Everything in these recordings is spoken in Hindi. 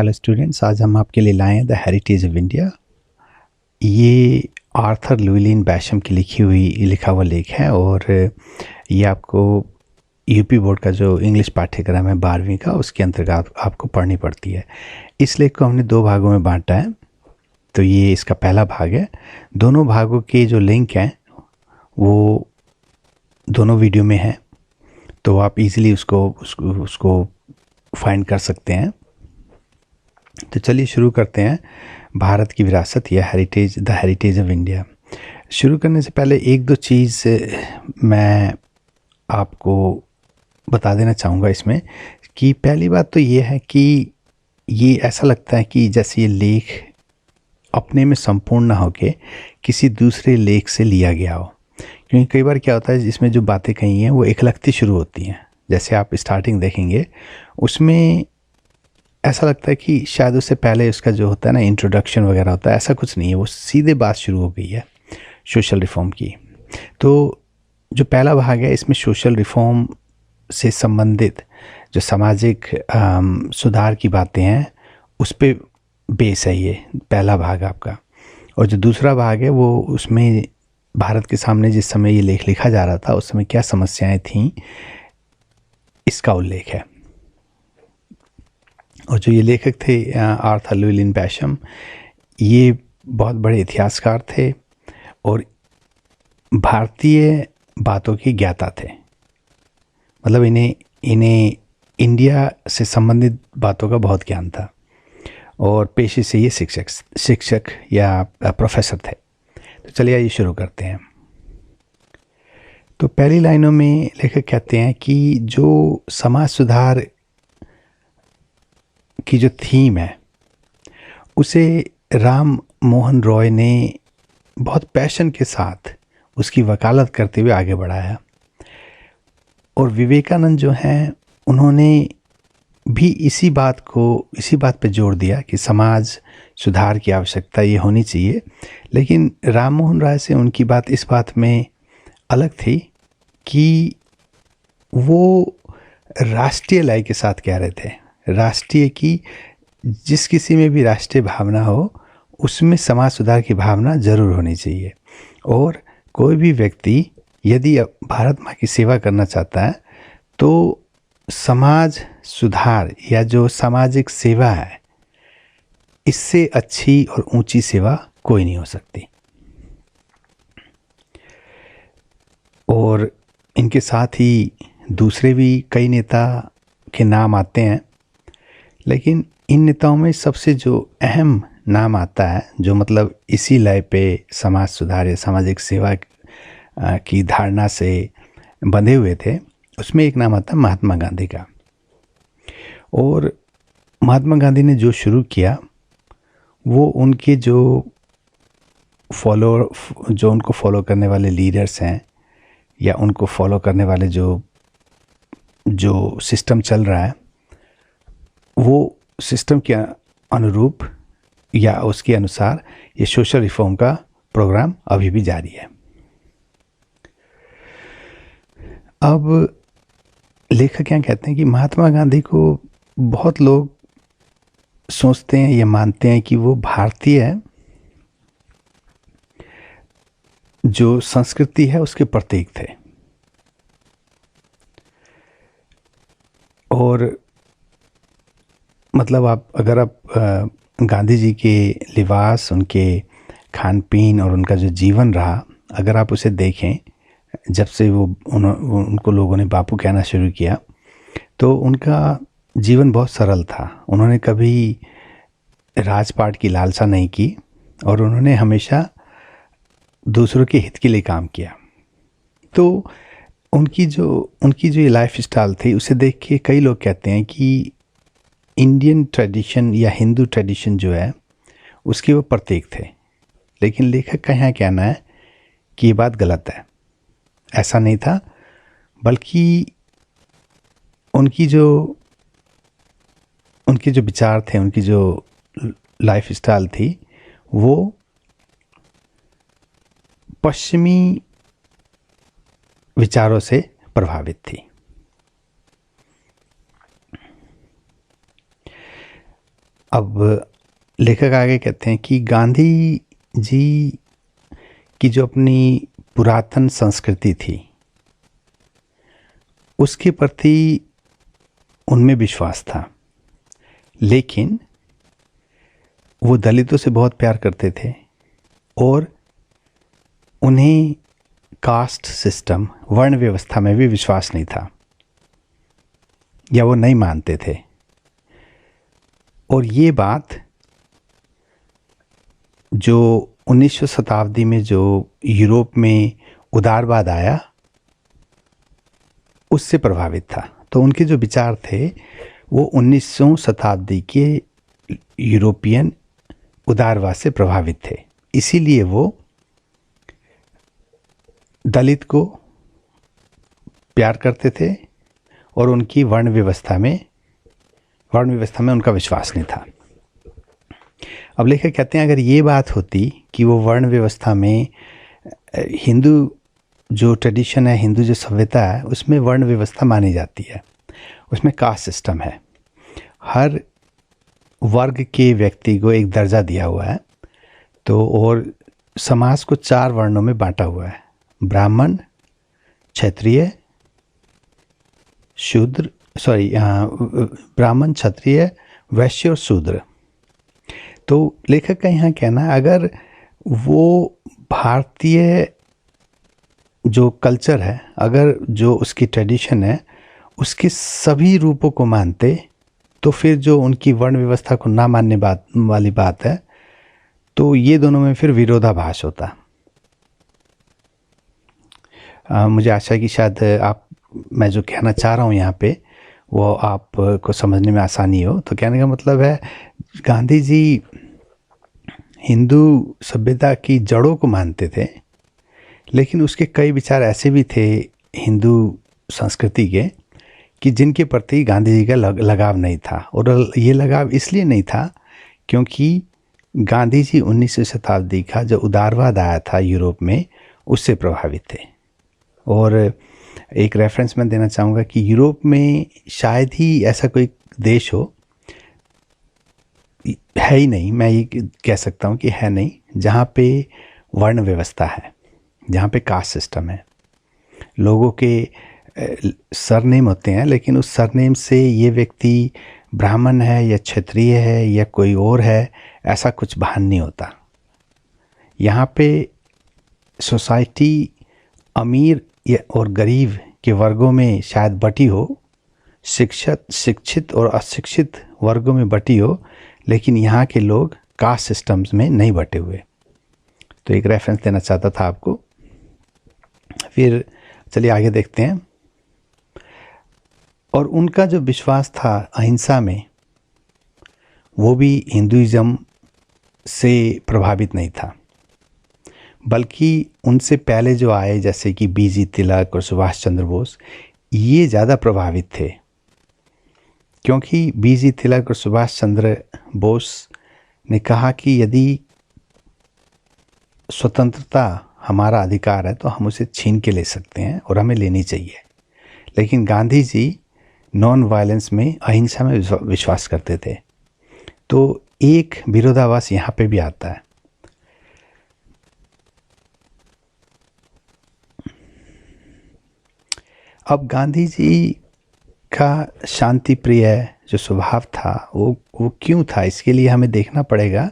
हेलो स्टूडेंट्स, आज हम आपके लिए लाए हैं द हेरिटेज ऑफ इंडिया। ये आर्थर लुईलिन बैशम की लिखा हुआ लेख है और ये आपको यूपी बोर्ड का जो इंग्लिश पाठ्यक्रम है 12वीं का, उसके अंतर्गत आपको पढ़नी पड़ती है। इस लेख को हमने 2 भागों में बांटा है, तो ये इसका पहला भाग है। दोनों भागों के जो लिंक हैं वो दोनों वीडियो में हैं, तो आप इजीली उसको फाइंड कर सकते हैं। तो चलिए शुरू करते हैं। भारत की विरासत या heritage, the heritage of India. शुरू करने से पहले एक दो चीज़ मैं आपको बता देना चाहूँगा इसमें, कि पहली बात तो ये है कि ये ऐसा लगता है कि जैसे ये लेख अपने में संपूर्ण ना होके किसी दूसरे लेख से लिया गया हो, क्योंकि कई बार क्या होता है इसमें जो बातें कही हैं वो एक लगती शुरू होती हैं। जैसे आप स्टार्टिंग देखेंगे उसमें ऐसा लगता है कि शायद उससे पहले उसका जो होता है ना इंट्रोडक्शन वगैरह होता है, ऐसा कुछ नहीं है। वो सीधे बात शुरू हो गई है सोशल रिफॉर्म की। तो जो पहला भाग है इसमें सोशल रिफॉर्म से संबंधित जो सामाजिक सुधार की बातें हैं उस पे बेस है ये पहला भाग आपका। और जो दूसरा भाग है वो उसमें भारत के सामने जिस समय ये लेख लिखा जा रहा था उस समय क्या समस्याएं थीं इसका उल्लेख है। और जो ये लेखक थे आर्थर लुईलिन बैशम, ये बहुत बड़े इतिहासकार थे और भारतीय बातों के ज्ञाता थे। मतलब इन्हें इंडिया से संबंधित बातों का बहुत ज्ञान था और पेशे से ये शिक्षक या प्रोफेसर थे। तो चलिए ये शुरू करते हैं। तो पहली लाइनों में लेखक कहते हैं कि जो समाज सुधार की जो थीम है उसे राम मोहन रॉय ने बहुत पैशन के साथ उसकी वकालत करते हुए आगे बढ़ाया। और विवेकानंद जो हैं उन्होंने भी इसी बात पे जोर दिया कि समाज सुधार की आवश्यकता ये होनी चाहिए। लेकिन राम मोहन राय से उनकी बात इस बात में अलग थी कि वो राष्ट्रीय लय के साथ कह रहे थे। राष्ट्रीय की जिस किसी में भी राष्ट्रीय भावना हो उसमें समाज सुधार की भावना जरूर होनी चाहिए। और कोई भी व्यक्ति यदि भारत माँ की सेवा करना चाहता है तो समाज सुधार या जो सामाजिक सेवा है इससे अच्छी और ऊंची सेवा कोई नहीं हो सकती। और इनके साथ ही दूसरे भी कई नेता के नाम आते हैं, लेकिन इन नेताओं में सबसे जो अहम नाम आता है, जो मतलब इसी लय पे समाज सुधार या सामाजिक सेवा की धारणा से बंधे हुए थे, उसमें एक नाम आता है महात्मा गांधी का। और महात्मा गांधी ने जो शुरू किया वो उनके जो उनको फॉलो करने वाले लीडर्स हैं या उनको फॉलो करने वाले जो सिस्टम चल रहा है वो सिस्टम के अनुरूप या उसके अनुसार ये सोशल रिफॉर्म का प्रोग्राम अभी भी जारी है। अब लेखक क्या कहते हैं कि महात्मा गांधी को बहुत लोग सोचते हैं या मानते हैं कि वो भारतीय जो संस्कृति है उसके प्रतीक थे। और मतलब अगर आप गांधी जी के लिबास, उनके खान पीन और उनका जो जीवन रहा, अगर आप उसे देखें, जब से उनको लोगों ने बापू कहना शुरू किया तो उनका जीवन बहुत सरल था। उन्होंने कभी राजपाट की लालसा नहीं की और उन्होंने हमेशा दूसरों के हित के लिए काम किया। तो उनकी जो ये लाइफ स्टाइल थी उसे देख के कई लोग कहते हैं कि इंडियन ट्रेडिशन या हिंदू ट्रेडिशन जो है उसके वो प्रतीक थे। लेकिन लेखक का यहाँ कहना है कि ये बात गलत है, ऐसा नहीं था, बल्कि उनके जो विचार थे, उनकी जो लाइफ स्टाइल थी वो पश्चिमी विचारों से प्रभावित थी। अब लेखक आगे कहते हैं कि गांधी जी की जो अपनी पुरातन संस्कृति थी उसके प्रति उनमें विश्वास था, लेकिन वो दलितों से बहुत प्यार करते थे और उन्हें कास्ट सिस्टम, वर्ण व्यवस्था में भी विश्वास नहीं था या वो नहीं मानते थे। और ये बात जो 19वीं शताब्दी में जो यूरोप में उदारवाद आया उससे प्रभावित था। तो उनके जो विचार थे वो 19वीं शताब्दी के यूरोपियन उदारवाद से प्रभावित थे। इसीलिए वो दलित को प्यार करते थे और उनकी वर्ण व्यवस्था में उनका विश्वास नहीं था। अब लेखक कहते हैं अगर ये बात होती कि वो वर्ण व्यवस्था में हिंदू जो ट्रेडिशन है, हिंदू जो सभ्यता है, उसमें वर्ण व्यवस्था मानी जाती है, उसमें कास्ट सिस्टम है, हर वर्ग के व्यक्ति को एक दर्जा दिया हुआ है, तो और समाज को 4 वर्णों में बांटा हुआ है, ब्राह्मण, क्षत्रिय, ब्राह्मण, क्षत्रिय, वैश्य और शूद्र। तो लेखक का यहाँ कहना है अगर वो भारतीय जो कल्चर है, अगर जो उसकी ट्रेडिशन है, उसके सभी रूपों को मानते, तो फिर जो उनकी वर्ण व्यवस्था को ना मानने वाली बात है, तो ये दोनों में फिर विरोधाभास होता। मुझे आशा है कि शायद मैं जो कहना चाह रहा हूँ यहाँ पे वो आपको समझने में आसानी हो। तो कहने का मतलब है गांधी जी हिंदू सभ्यता की जड़ों को मानते थे, लेकिन उसके कई विचार ऐसे भी थे हिंदू संस्कृति के कि जिनके प्रति गांधी जी का लगाव नहीं था। और ये लगाव इसलिए नहीं था क्योंकि गांधी जी 19वीं शताब्दी का जो उदारवाद आया था यूरोप में, उससे प्रभावित थे। और एक रेफरेंस मैं देना चाहूँगा कि यूरोप में शायद ही ऐसा कोई देश हो, है ही नहीं, मैं ये कह सकता हूँ कि है नहीं, जहाँ पे वर्ण व्यवस्था है, जहाँ पे कास्ट सिस्टम है। लोगों के सरनेम होते हैं, लेकिन उस सरनेम से ये व्यक्ति ब्राह्मण है या क्षत्रिय है या कोई और है, ऐसा कुछ भान नहीं होता। यहाँ पे सोसाइटी अमीर और गरीब के वर्गों में शायद बटी हो, शिक्षित और अशिक्षित वर्गों में बटी हो, लेकिन यहाँ के लोग कास्ट सिस्टम्स में नहीं बटे हुए। तो एक रेफरेंस देना चाहता था आपको। फिर चलिए आगे देखते हैं। और उनका जो विश्वास था अहिंसा में, वो भी हिंदुइज्म से प्रभावित नहीं था, बल्कि उनसे पहले जो आए जैसे कि बीजी तिलक और सुभाष चंद्र बोस, ये ज़्यादा प्रभावित थे। क्योंकि बीजी तिलक और सुभाष चंद्र बोस ने कहा कि यदि स्वतंत्रता हमारा अधिकार है तो हम उसे छीन के ले सकते हैं और हमें लेनी चाहिए। लेकिन गांधी जी नॉन वायलेंस में, अहिंसा में विश्वास करते थे। तो एक विरोधाभास यहाँ पे भी आता है। अब गांधी जी का शांति प्रिय जो स्वभाव था वो क्यों था, इसके लिए हमें देखना पड़ेगा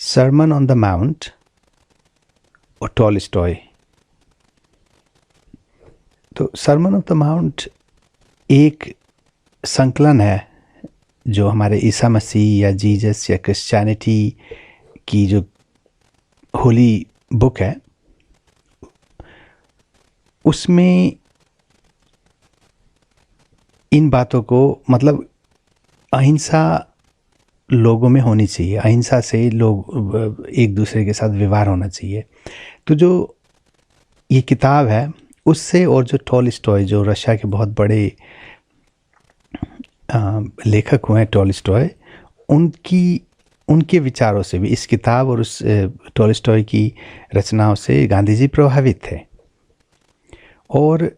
सरमन ऑन द माउंट और टॉलस्टॉय। तो सरमन ऑन द माउंट एक संकलन है जो हमारे ईसा मसीह या जीसस या क्रिश्चियनिटी की जो होली बुक है, उसमें इन बातों को, मतलब अहिंसा लोगों में होनी चाहिए, अहिंसा से लोग एक दूसरे के साथ व्यवहार होना चाहिए। तो जो ये किताब है उससे, और जो टॉलस्टॉय जो रशिया के बहुत बड़े लेखक हुए हैं टॉलस्टॉय, उनके विचारों से भी, इस किताब और उस टॉलस्टॉय की रचनाओं से गांधी जी प्रभावित थे। और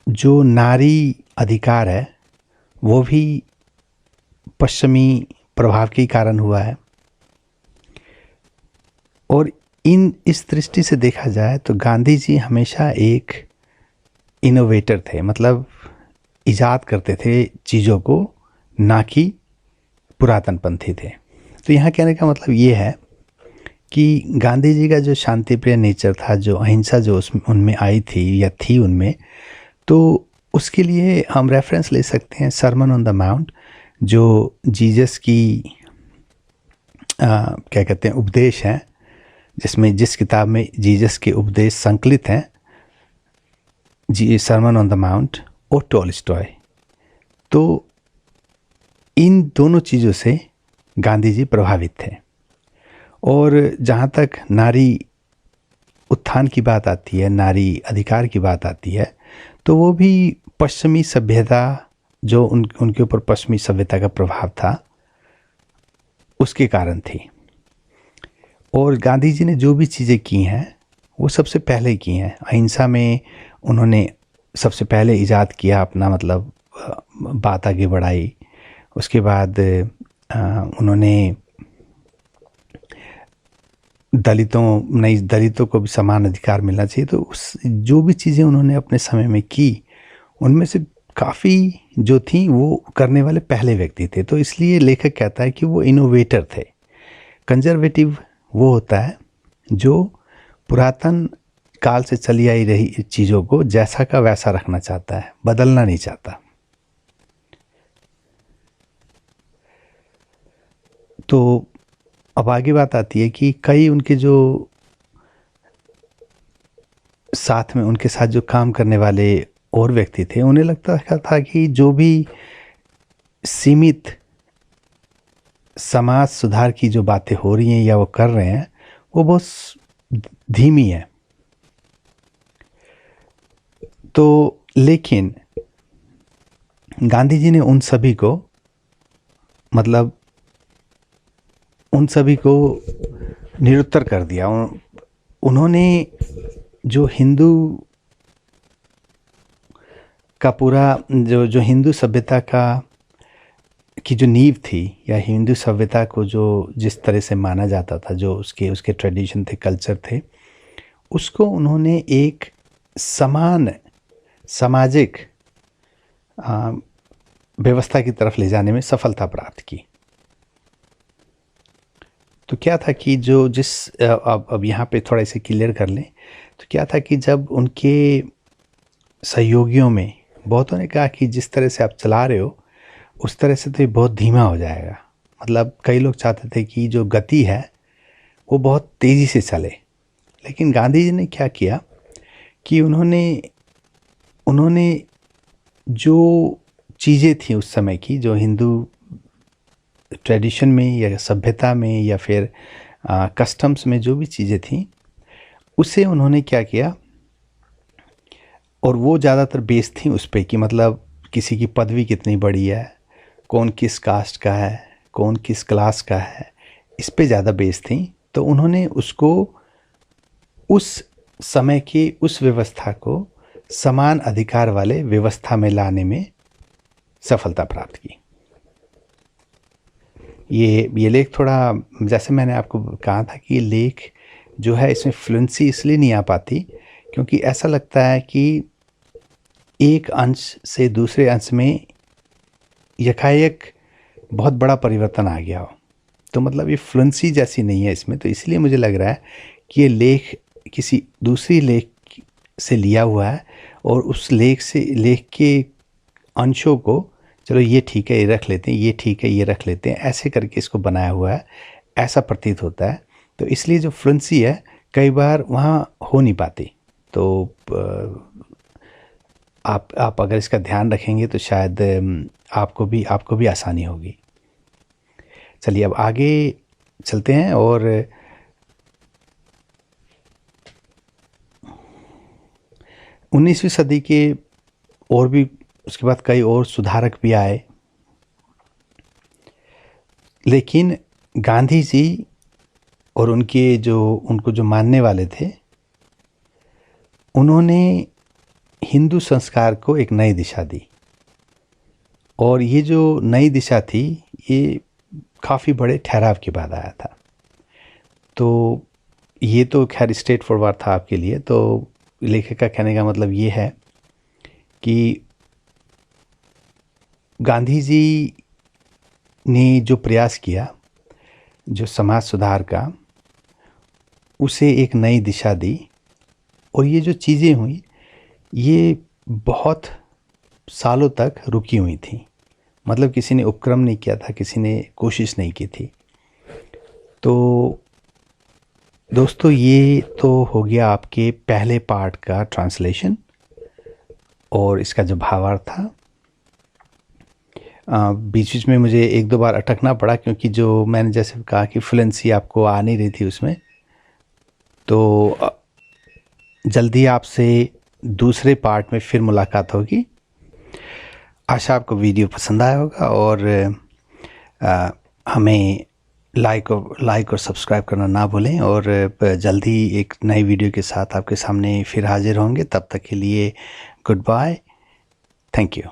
जो नारी अधिकार है वो भी पश्चिमी प्रभाव के कारण हुआ है। और इस दृष्टि से देखा जाए तो गांधी जी हमेशा एक इनोवेटर थे, मतलब इजाद करते थे चीज़ों को, ना कि पुरातनपंथी थे। तो यहाँ कहने का मतलब ये है कि गांधी जी का जो शांतिप्रिय नेचर था, जो अहिंसा जो उनमें आई थी या थी उनमें, तो उसके लिए हम रेफरेंस ले सकते हैं सरमन ऑन द माउंट, जो जीसस की क्या कहते हैं उपदेश हैं, जिस किताब में जीसस के उपदेश संकलित हैं, जी सरमन ऑन द माउंट और टॉलस्टॉय। तो इन दोनों चीज़ों से गांधी जी प्रभावित थे। और जहाँ तक नारी उत्थान की बात आती है, नारी अधिकार की बात आती है, तो वो भी पश्चिमी सभ्यता, जो उनके ऊपर पश्चिमी सभ्यता का प्रभाव था, उसके कारण थी। और गांधी जी ने जो भी चीज़ें की हैं वो सबसे पहले की हैं। अहिंसा में उन्होंने सबसे पहले इजाद किया अपना, मतलब बात आगे बढ़ाई। उसके बाद उन्होंने दलितों को भी समान अधिकार मिलना चाहिए। तो जो भी चीज़ें उन्होंने अपने समय में की, उनमें से काफ़ी जो थी वो करने वाले पहले व्यक्ति थे। तो इसलिए लेखक कहता है कि वो इनोवेटर थे। कंजर्वेटिव वो होता है जो पुरातन काल से चली आई रही चीज़ों को जैसा का वैसा रखना चाहता है, बदलना नहीं चाहता। तो अब आगे बात आती है कि कई उनके जो साथ में, उनके साथ जो काम करने वाले और व्यक्ति थे, उन्हें लगता था कि जो भी सीमित समाज सुधार की जो बातें हो रही हैं या वो कर रहे हैं, वो बहुत धीमी है। तो लेकिन गांधी जी ने उन सभी को निरुत्तर कर दिया। उन्होंने जो हिंदू का पूरा जो हिंदू सभ्यता की जो नींव थी, या हिंदू सभ्यता को जो जिस तरह से माना जाता था, जो उसके ट्रेडिशन थे, कल्चर थे, उसको उन्होंने एक समान सामाजिक व्यवस्था की तरफ ले जाने में सफलता प्राप्त की। तो क्या था कि अब यहाँ पे थोड़ा इसे क्लियर कर लें, तो क्या था कि जब उनके सहयोगियों में बहुतों ने कहा कि जिस तरह से आप चला रहे हो उस तरह से तो ये बहुत धीमा हो जाएगा। मतलब कई लोग चाहते थे कि जो गति है वो बहुत तेज़ी से चले। लेकिन गांधी जी ने क्या किया कि उन्होंने जो चीज़ें थी उस समय की, जो हिंदू ट्रेडिशन में या सभ्यता में या फिर कस्टम्स में जो भी चीज़ें थी, उसे उन्होंने क्या किया, और वो ज़्यादातर बेस्ड थी उस पे कि मतलब किसी की पदवी कितनी बड़ी है, कौन किस कास्ट का है, कौन किस क्लास का है, इस पे ज़्यादा बेस्ड थी। तो उन्होंने उसको उस समय की उस व्यवस्था को समान अधिकार वाले व्यवस्था में लाने में सफलता प्राप्त की। ये लेख थोड़ा, जैसे मैंने आपको कहा था कि ये लेख जो है इसमें फ्लुएंसी इसलिए नहीं आ पाती क्योंकि ऐसा लगता है कि एक अंश से दूसरे अंश में यकायक बहुत बड़ा परिवर्तन आ गया हो। तो मतलब ये फ्लुएंसी जैसी नहीं है इसमें। तो इसलिए मुझे लग रहा है कि ये लेख किसी दूसरी लेख से लिया हुआ है और उस लेख के अंशों को, चलो ये ठीक है ये रख लेते हैं, ये ठीक है ये रख लेते हैं, ऐसे करके इसको बनाया हुआ है, ऐसा प्रतीत होता है। तो इसलिए जो फ्लुएंसी है कई बार वहाँ हो नहीं पाती। तो आप अगर इसका ध्यान रखेंगे तो शायद आपको भी आसानी होगी। चलिए अब आगे चलते हैं। और 19वीं सदी के और भी उसके बाद कई और सुधारक भी आए, लेकिन गांधी जी और उनको जो मानने वाले थे, उन्होंने हिंदू संस्कार को एक नई दिशा दी। और ये जो नई दिशा थी ये काफ़ी बड़े ठहराव के बाद आया था। तो ये तो खैर स्ट्रेट फॉरवर्ड था आपके लिए। तो लेखक का कहने का मतलब ये है कि गांधी जी ने जो प्रयास किया, जो समाज सुधार का, उसे एक नई दिशा दी। और ये जो चीज़ें हुई ये बहुत सालों तक रुकी हुई थी। मतलब किसी ने उपक्रम नहीं किया था, किसी ने कोशिश नहीं की थी। तो दोस्तों ये तो हो गया आपके पहले पार्ट का ट्रांसलेशन और इसका जो भावार्थ था। बीच बीच में मुझे एक दो बार अटकना पड़ा क्योंकि जो मैंने जैसे कहा कि फ्लुएंसी आपको आ नहीं रही थी उसमें। तो जल्दी आपसे दूसरे पार्ट में फिर मुलाकात होगी। आशा आपको वीडियो पसंद आया होगा और हमें लाइक और सब्सक्राइब करना ना भूलें। और जल्दी एक नई वीडियो के साथ आपके सामने फिर हाजिर होंगे। तब तक के लिए गुड बाय, थैंक यू।